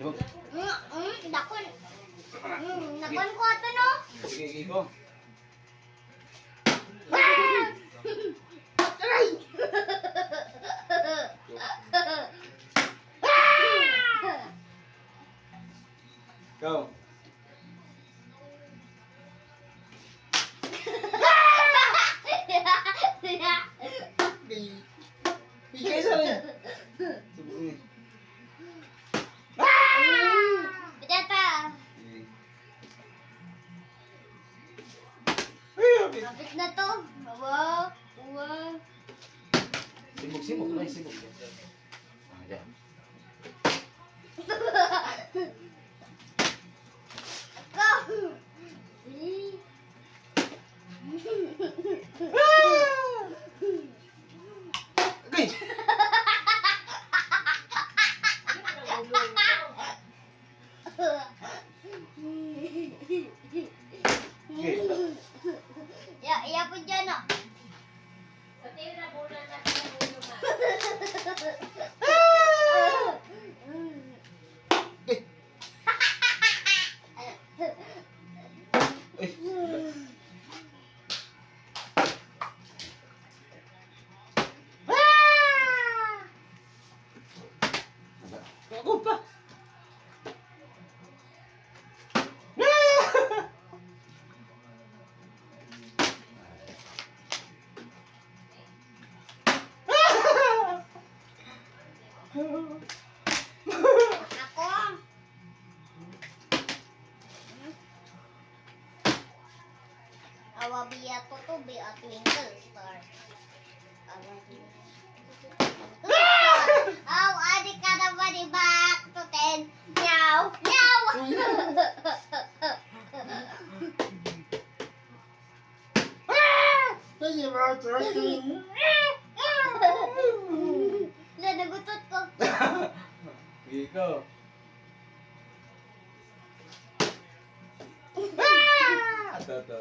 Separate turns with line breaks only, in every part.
Dakon. Dakon ko ito, no?
Sige, sige ko.
Aray!
Ikaw. Higay sa rin. Subukin.
Pidata. Kapit na to. Wow. Wow.
Sibuk, may sibuk. Ayan.
Go!
Okay.
Ya po dyan, no?
Ako pa.
Ako. Awa biya ko to be a twinkle star. Awa biya. Oh, adik ka na ba di back to 10? Meow, meow. Nagutot ko.
Ikaw. Ito.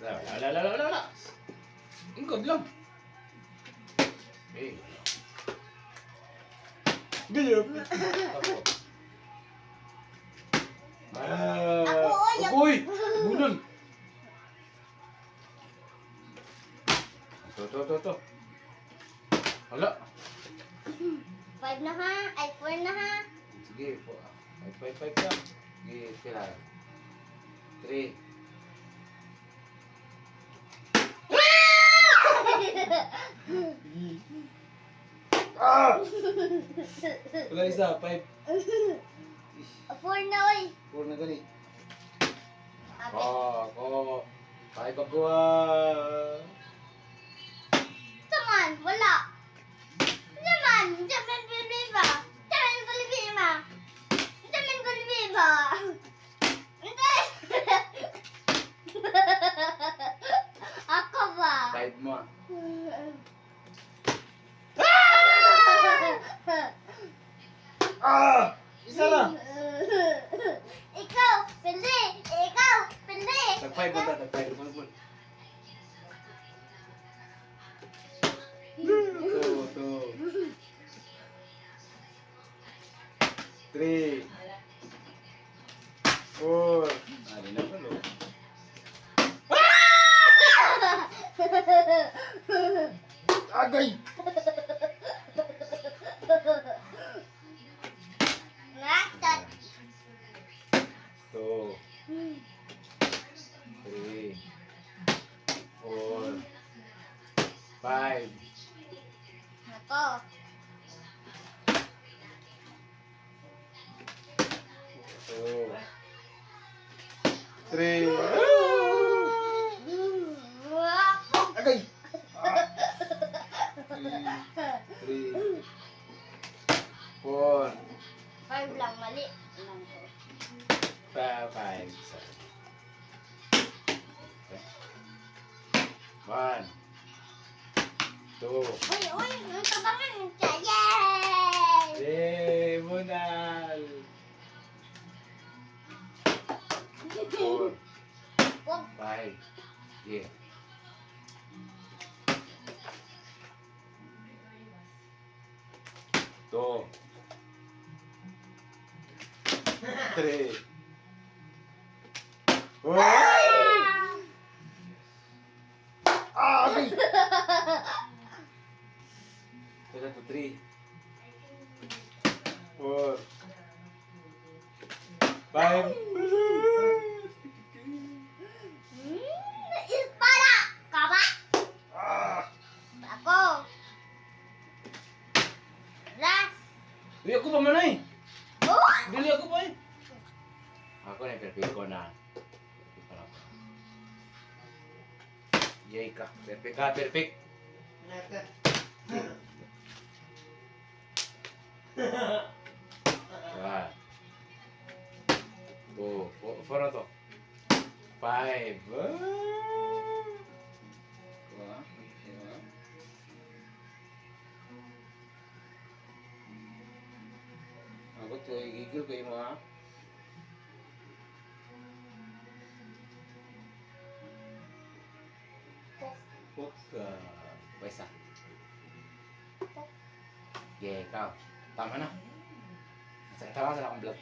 La. Ingkod lang. Okay. Gayap. Ako.
Ako,
Uy! Bunol! Ito. Hala.
5 na ha? Ay, 4 na ha?
Sige, 5 ka. Sige, sila. 3. Wala isa, 5.
4 na, oy.
4 na gani.
Ate.
Ako. 5 ako
Saman, wala. Saman, jaman biliba. Jaman biliba. Jaman biliba. Hindi. Ako ba?
5 mo. Isa na.
Ikaw, pili. Ikaw, pili.
Tag-5 mo ta, tag-5 mo. Two. 3. 4. Di na palo. Agay!
Naktat.
2. 3. 4. 5.
Ako.
2. 3. Agay! 3. 4.
5 lang, mali.
5. 1. 2.
Uy, ang tabangan siya. Yay!
Munal! 4.
Wag.
5. Yeah. 2, 3. Oh! Ah, okay. 3, 4, 5.
Espada! Kaba?
Ah!
Ako. Last.
Dili ako pa man eh.
Oh!
Dili ako pa eh. Ako na perfect ko na. Yay ka. Perfect ka, perfect. One, 2, 4 na to. 5. Ako to igigil kayo mo ha. Puka. Paisa. Yeah, ikaw. Tama na. Tama sa akong vlog.